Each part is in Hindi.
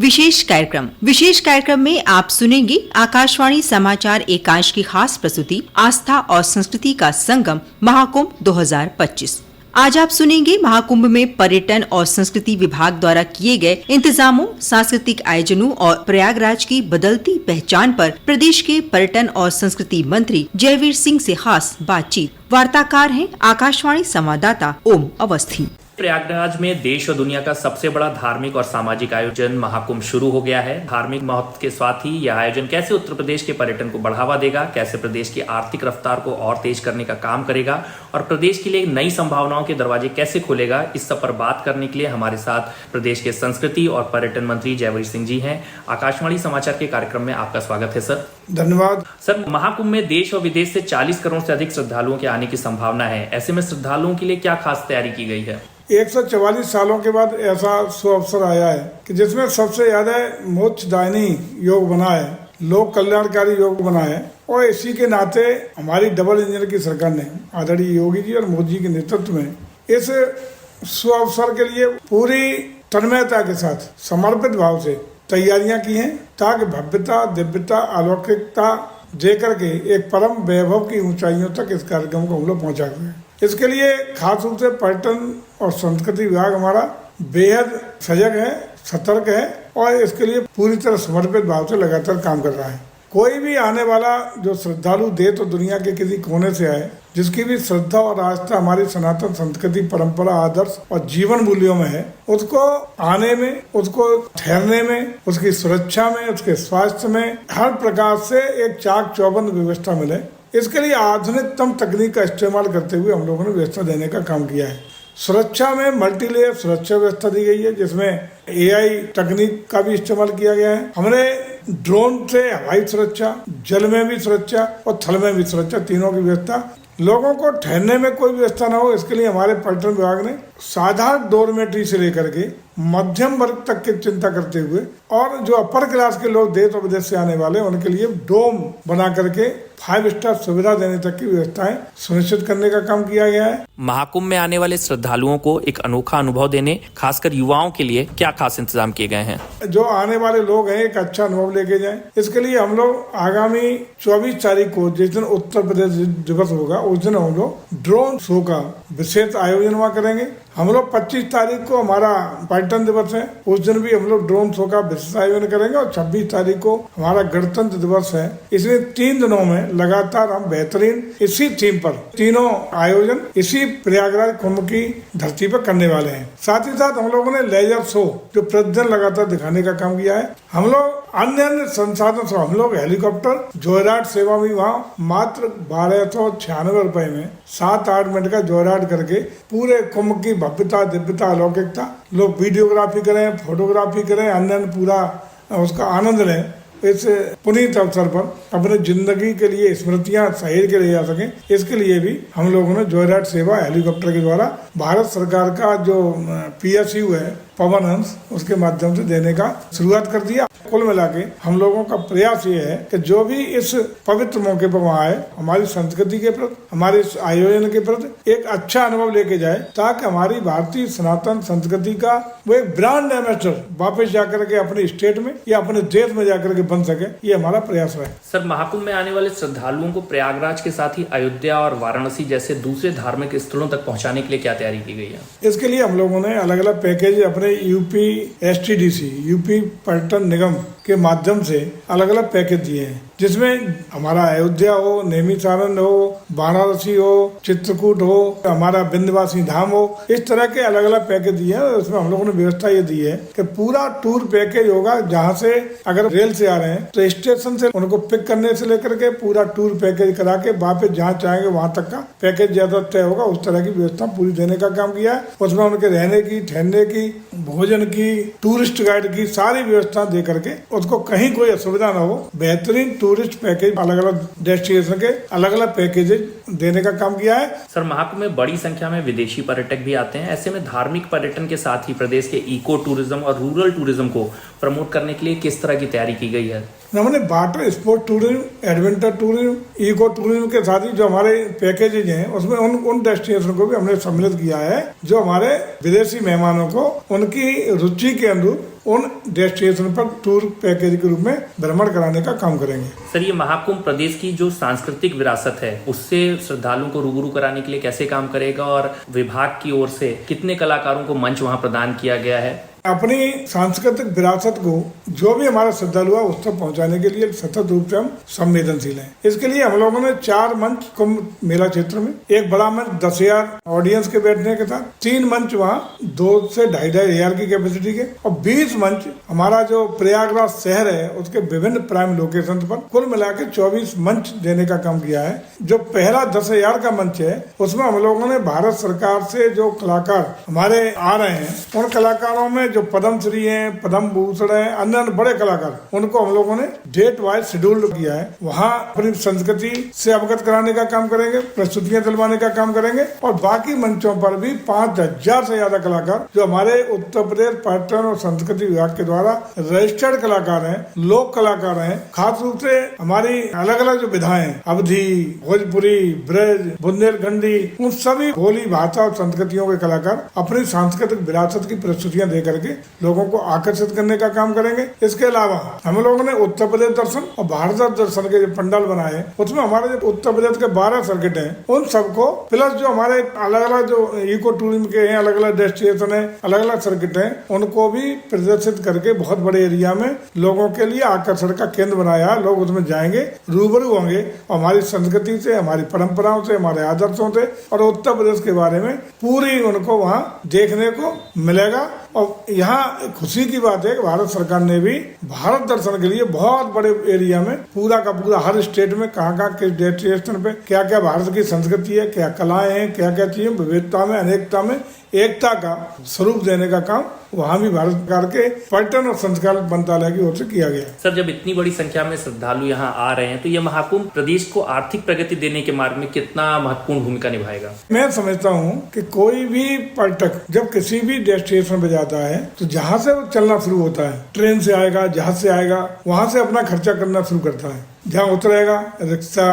विशेष कार्यक्रम में आप सुनेंगे आकाशवाणी समाचार एकांश की खास प्रस्तुति आस्था और संस्कृति का संगम महाकुंभ 2025। आज आप सुनेंगे महाकुंभ में पर्यटन और संस्कृति विभाग द्वारा किए गए इंतजामों, सांस्कृतिक आयोजनों और प्रयागराज की बदलती पहचान पर प्रदेश के पर्यटन और संस्कृति मंत्री जयवीर सिंह से खास बातचीत। वार्ताकार हैं आकाशवाणी संवाददाता ओम अवस्थी। प्रयागराज में देश और दुनिया का सबसे बड़ा धार्मिक और सामाजिक आयोजन महाकुंभ शुरू हो गया है। धार्मिक महत्व के साथ ही यह आयोजन कैसे उत्तर प्रदेश के पर्यटन को बढ़ावा देगा, कैसे प्रदेश की आर्थिक रफ्तार को और तेज करने का काम करेगा और प्रदेश के लिए नई संभावनाओं के दरवाजे कैसे खोलेगा, इस सब पर बात करने के लिए हमारे साथ प्रदेश के संस्कृति और पर्यटन मंत्री जयवीर सिंह जी हैं। आकाशवाणी समाचार के कार्यक्रम में आपका स्वागत है सर। धन्यवाद सर। महाकुंभ में देश और विदेश से 40 करोड़ से अधिक श्रद्धालुओं के आने की संभावना है। ऐसे में श्रद्धालुओं के लिए क्या खास तैयारी की गई है? 144 सालों के बाद ऐसा सुअवसर आया है कि जिसमें सबसे ज्यादा मोक्षदायिनी योग बना है, लोक कल्याणकारी योग बना है और इसी के नाते हमारी डबल इंजन की सरकार ने आदरणीय योगी जी और मोदी जी के नेतृत्व में इस सुअवसर के लिए पूरी तन्मयता के साथ समर्पित भाव से तैयारियां की हैं ताकि भव्यता, दिव्यता, अलौकिकता देकर के एक परम वैभव की ऊंचाइयों तक इस कार्यक्रम को हम लोग पहुंचा गए। इसके लिए खास रूप से पर्यटन और संस्कृति विभाग हमारा बेहद सजग है, सतर्क है और इसके लिए पूरी तरह समर्पित भाव से लगातार काम कर रहा है। कोई भी आने वाला जो श्रद्धालु दे तो दुनिया के किसी कोने से आए, जिसकी भी श्रद्धा और आस्था हमारी सनातन संस्कृति, परंपरा, आदर्श और जीवन मूल्यों में है, उसको आने में, उसको ठहरने में, उसकी सुरक्षा में, उसके स्वास्थ्य में हर प्रकार से एक चाक चौबंद व्यवस्था मिले। इसके लिए आधुनिकतम तकनीक का इस्तेमाल करते हुए हम लोगों ने व्यवस्था देने का काम किया है। सुरक्षा में मल्टीलेयर सुरक्षा व्यवस्था दी गई है, जिसमें AI तकनीक का भी इस्तेमाल किया गया है। हमने ड्रोन से हवाई सुरक्षा, जल में भी सुरक्षा और थल में भी सुरक्षा, तीनों की व्यवस्था। लोगों को ठहरने में कोई व्यवस्था ना हो, इसके लिए हमारे पर्यटन विभाग ने साधारण डोरमेट्री से लेकर के मध्यम वर्ग तक की चिंता करते हुए और जो अपर क्लास के लोग देश और विदेश से आने वाले उनके लिए डोम बना करके 5 स्टार सुविधा देने तक की व्यवस्थाएं सुनिश्चित करने का काम किया गया है। महाकुंभ में आने वाले श्रद्धालुओं को एक अनोखा अनुभव देने, खासकर युवाओं के लिए क्या खास इंतजाम किए गए हैं? जो आने वाले लोग हैं एक अच्छा अनुभव लेके जाएं, इसके लिए हम लोग आगामी 24 तारीख को जिस दिन उत्तर प्रदेश दिवस होगा उस दिन हम लोग ड्रोन शो का विशेष आयोजन वहाँ करेंगे। हम लोग 25 तारीख को हमारा पर्यटन दिवस है, उस दिन भी हम लोग ड्रोन शो का विशेष आयोजन करेंगे और 26 तारीख को हमारा गणतंत्र दिवस है। इसलिए 3 दिनों में लगातार हम बेहतरीन इसी थीम पर तीनों आयोजन इसी प्रयागराज कुंभ की धरती पर करने वाले हैं। साथ ही साथ हम लोगों ने लेजर शो जो प्रतिदिन लगातार दिखाने का काम किया है। हम लोग अन्य संसाधन से हम लोग हेलीकॉप्टर जोयराइड सेवा भी वहाँ मात्र 1296 रुपए में 7-8 मिनट का जोयराइड करके पूरे कुंभ की भव्यता, दिव्यता, अलौकिकता लोग वीडियोग्राफी करें, फोटोग्राफी करें, अन्य पूरा उसका आनंद लें। इस पुनीत अवसर पर अपने जिंदगी के लिए स्मृतियां सहेज के ले जा सकें, इसके लिए भी हम लोगों ने जोयराइड सेवा हेलीकॉप्टर के द्वारा भारत सरकार का जो PSU है पवन हंस, उसके माध्यम से देने का शुरुआत कर दिया। कुल मिला के हम लोगों का प्रयास ये है कि जो भी इस पवित्र मौके पर वहाँ आए, हमारी संस्कृति के प्रति, हमारे इस आयोजन के प्रति एक अच्छा अनुभव लेके जाए, ताकि हमारी भारतीय सनातन संस्कृति का वो एक ब्रांड एम्बेसडर वापस जाकर के अपने स्टेट में या अपने देश में जाकर के बन सके, ये हमारा प्रयास है। सर, महाकुंभ में आने वाले श्रद्धालुओं को प्रयागराज के साथ ही अयोध्या और वाराणसी जैसे दूसरे धार्मिक स्थलों तक पहुँचाने के लिए क्या तैयारी की गई है? इसके लिए हम लोगों ने अलग अलग पैकेज अपने UP STDC यूपी पर्यटन निगम के माध्यम से अलग अलग पैकेज दिए हैं, जिसमें हमारा अयोध्या हो, नैमिषारण्य हो, वाराणसी हो, चित्रकूट हो, हमारा विंध्यवासिनी धाम हो, इस तरह के अलग अलग पैकेज दिए हैं। उसमें हम लोगों ने व्यवस्था ये दी है कि पूरा टूर पैकेज होगा, जहाँ से अगर रेल से आ रहे हैं तो स्टेशन से उनको पिक करने से लेकर के पूरा टूर पैकेज करा के वापस जहाँ चाहेंगे वहाँ तक का पैकेज ज्यादा तय होगा। उस तरह की व्यवस्था पूरी देने का काम किया है। उसमें उनके रहने की, ठहरने की, भोजन की, टूरिस्ट गाइड की सारी व्यवस्था दे करके उसको कहीं कोई असुविधा न हो, बेहतरीन टूरिस्ट पैकेज अलग अलग डेस्टिनेशन के अलग अलग पैकेज देने का काम किया है। सर, महाकुंभ में बड़ी संख्या में विदेशी पर्यटक भी आते हैं। ऐसे में धार्मिक पर्यटन के साथ ही प्रदेश के इको टूरिज्म और रूरल टूरिज्म को प्रमोट करने के लिए किस तरह की तैयारी की गई है? हमने water sport tourism, adventure tourism, eco tourism के साथ ही जो हमारे पैकेजेज हैं उसमें उन डेस्टिनेशन को भी हमने सम्मिलित किया है जो हमारे विदेशी मेहमानों को उनकी रुचि के अनुरूप उन डेस्टिनेशन पर टूर पैकेज के रूप में भ्रमण कराने का काम करेंगे। सर, ये महाकुंभ प्रदेश की जो सांस्कृतिक विरासत है उससे श्रद्धालुओं को रूबरू कराने के लिए कैसे काम करेगा और विभाग की ओर से कितने कलाकारों को मंच वहां प्रदान किया गया है? अपनी सांस्कृतिक विरासत को जो भी हमारा श्रद्धालु है उस तक पहुंचाने के लिए सतत रूप से हम संवेदनशील हैं। इसके लिए हम लोगों ने 4 मंच कुंभ मेला क्षेत्र में, एक बड़ा मंच 10,000 ऑडियंस के बैठने के साथ, 3 मंच वहाँ 2 से 2,500 की कैपेसिटी के और 20 मंच हमारा जो प्रयागराज शहर है उसके विभिन्न प्राइम लोकेशन पर कुल मिला के 24 मंच देने का काम किया है। जो पहला 10,000 का मंच है उसमें हम लोगों ने भारत सरकार से जो कलाकार हमारे आ रहे हैं उन कलाकारों में जो पद्मश्री हैं, पद्म भूषण हैं, अन्य बड़े कलाकार, उनको हम लोगों ने डेट वाइज शेड्यूल किया है। वहाँ अपनी संस्कृति से अवगत कराने का काम करेंगे, प्रस्तुतियां दिलवाने का काम करेंगे और बाकी मंचों पर भी 5,000 से ज्यादा कलाकार जो हमारे उत्तर प्रदेश पर्यटन और संस्कृति विभाग के द्वारा रजिस्टर्ड कलाकार हैं, लोक कलाकार हैं। खास रूप से हमारी अलग अलग जो विधाएं, अवधी, भोजपुरी, ब्रज, बुंदेलखंडी, उन सभी बोली, भाषा और संस्कृतियों के कलाकार अपनी सांस्कृतिक विरासत की प्रस्तुतियां देकर लोगों को आकर्षित करने का काम करेंगे। इसके अलावा हम लोगों ने उत्तर प्रदेश दर्शन और भारत दर्शन के जो पंडाल बनाए उसमें हमारे जो उत्तर प्रदेश के 12 सर्किट हैं उन सबको प्लस जो हमारे अलग अलग जो इको टूरिज्म के हैं, अलग अलग डेस्टिनेशन है, अलग अलग सर्किट हैं, उनको भी प्रदर्शित करके बहुत बड़े एरिया में लोगों के लिए आकर्षण का केंद्र बनाया। लोग उसमें जाएंगे, रूबरू होंगे और हमारी संस्कृति से, हमारी परंपराओं से, हमारे आदर्शों से और उत्तर प्रदेश के बारे में पूरी उनको वहाँ देखने को मिलेगा। और यहाँ खुशी की बात है कि भारत सरकार ने भी भारत दर्शन के लिए बहुत बड़े एरिया में पूरा का पूरा हर स्टेट में कहाँ किस डेस्टिनेशन पे क्या क्या भारत की संस्कृति है, क्या कलाएं हैं, क्या क्या चीजें, विविधता में, अनेकता में एकता का स्वरूप देने का काम वहाँ भी भारत सरकार के पर्यटन और संस्कार मंत्रालय की ओर से किया गया। सर, जब इतनी बड़ी संख्या में श्रद्धालु यहाँ आ रहे हैं तो ये महाकुंभ प्रदेश को आर्थिक प्रगति देने के मार्ग में कितना महत्वपूर्ण भूमिका निभाएगा? मैं समझता हूँ कि कोई भी पर्यटक जब किसी भी डेस्टिनेशन पे जाता है तो जहाँ से वो चलना शुरू होता है, ट्रेन से आएगा, जहाज से आएगा, वहाँ से अपना खर्चा करना शुरू करता है। जहाँ उतरेगा रिक्शा,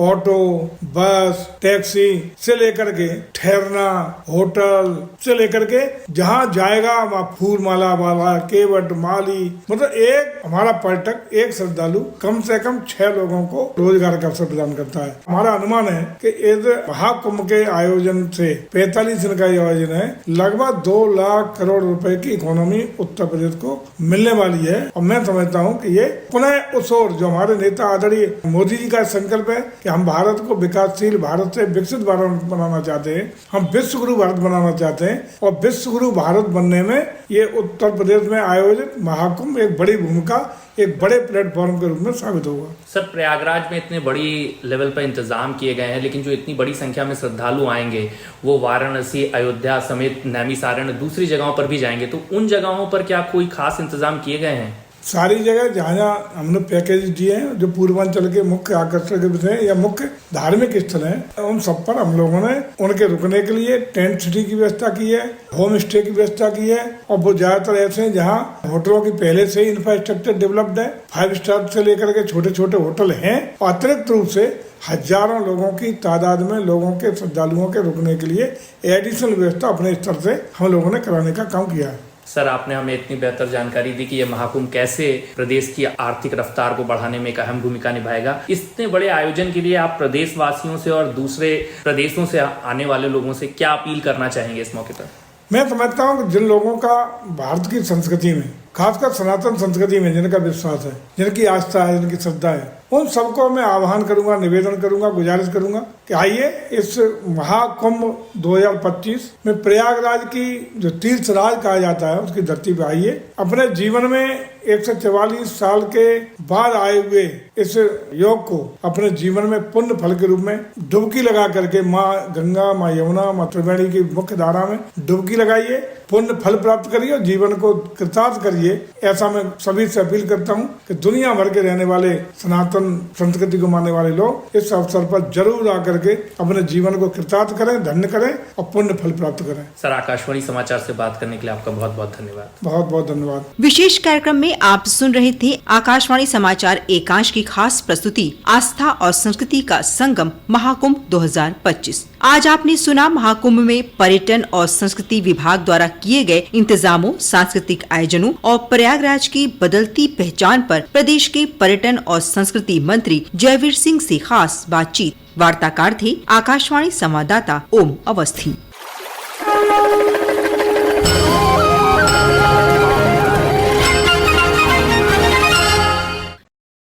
ऑटो, बस, टैक्सी से लेकर के ठहरना, होटल से लेकर के जहाँ जाएगा वहाँ फूल माला वाला, केवट, माली, मतलब एक हमारा पर्यटक, एक श्रद्धालु कम से कम 6 लोगों को रोजगार का अवसर प्रदान करता है। हमारा अनुमान है कि इस महाकुंभ के आयोजन से 45 दिन का आयोजन है, लगभग 2 लाख करोड़ रुपए की इकोनॉमी उत्तर प्रदेश को मिलने वाली है। और मैं समझता हूँ कि ये पुनः उस ओर जो हमारे नेता आदरणीय मोदी जी का संकल्प है कि हम भारत को विकासशील भारत से विकसित भारत बनाना चाहते हैं, हम विश्व गुरु भारत बनाना चाहते हैं और विश्व गुरु भारत बनने में ये उत्तर प्रदेश में आयोजित महाकुंभ एक बड़ी भूमिका, एक बड़े प्लेटफॉर्म के रूप में साबित होगा। सर, प्रयागराज में इतने बड़ी लेवल पर इंतजाम किए गए हैं, लेकिन जो इतनी बड़ी संख्या में श्रद्धालु आएंगे वो वाराणसी, अयोध्या समेत नैमिषारण्य दूसरी जगहों पर भी जाएंगे, तो उन जगहों पर क्या कोई खास इंतजाम किए गए हैं? सारी जगह जहाँ हमने पैकेज दिए हैं जो पूर्वांचल के मुख्य आकर्षण के विषय या मुख्य धार्मिक स्थल हैं उन सब पर हम लोगों ने उनके रुकने के लिए टेंट सिटी की व्यवस्था की है, होम स्टे की व्यवस्था की है और वो ज्यादातर ऐसे हैं जहाँ होटलों की पहले से ही इंफ्रास्ट्रक्चर डेवलप्ड है, 5 स्टार से लेकर के छोटे छोटे होटल हैं और अतिरिक्त रूप से हजारों लोगों की तादाद में लोगों के श्रद्धालुओं के रुकने के लिए एडिशनल व्यवस्था अपने स्तर से हम लोगों ने कराने का काम किया है। सर, आपने हमें इतनी बेहतर जानकारी दी कि यह महाकुंभ कैसे प्रदेश की आर्थिक रफ्तार को बढ़ाने में एक अहम भूमिका निभाएगा। इतने बड़े आयोजन के लिए आप प्रदेश वासियों से और दूसरे प्रदेशों से आने वाले लोगों से क्या अपील करना चाहेंगे इस मौके पर? मैं समझता हूँ कि जिन लोगों का भारत की संस्कृति में, खासकर सनातन संस्कृति में जिनका विश्वास है, जिनकी आस्था है, जिनकी श्रद्धा है, उन सबको मैं आह्वान करूंगा, निवेदन करूंगा, गुजारिश करूंगा कि आइए इस महाकुंभ 2025 में प्रयागराज की जो तीर्थ राज कहा जाता है उसकी धरती पे आइए, अपने जीवन में 144 साल के बाद आए हुए इस योग को अपने जीवन में पुण्य फल के रूप में डुबकी लगा करके माँ गंगा, माँ यमुना, माँ त्रिवेणी की मुख्य धारा में डुबकी लगाइए, पुण्य फल प्राप्त करिए और जीवन को कृतार्थ करिए। ऐसा मैं सभी से अपील करता हूँ कि दुनिया भर के रहने वाले सनातन संस्कृति को मानने वाले लोग इस अवसर पर जरूर आकर के अपने जीवन को कृतार्थ करें, धन्य करें और पुण्य फल प्राप्त करें। सर, आकाशवाणी समाचार से बात करने के लिए आपका बहुत बहुत धन्यवाद। बहुत बहुत धन्यवाद। विशेष कार्यक्रम में आप सुन रहे थे आकाशवाणी समाचार एकांश की खास प्रस्तुति आस्था और संस्कृति का संगम महाकुंभ 2025। आज आपने सुना महाकुंभ में पर्यटन और संस्कृति विभाग द्वारा किए गए इंतजामों, सांस्कृतिक आयोजनों और प्रयागराज की बदलती पहचान पर प्रदेश के पर्यटन और संस्कृति मंत्री जयवीर सिंह से खास बातचीत। वार्ताकार थे आकाशवाणी संवाददाता ओम अवस्थी।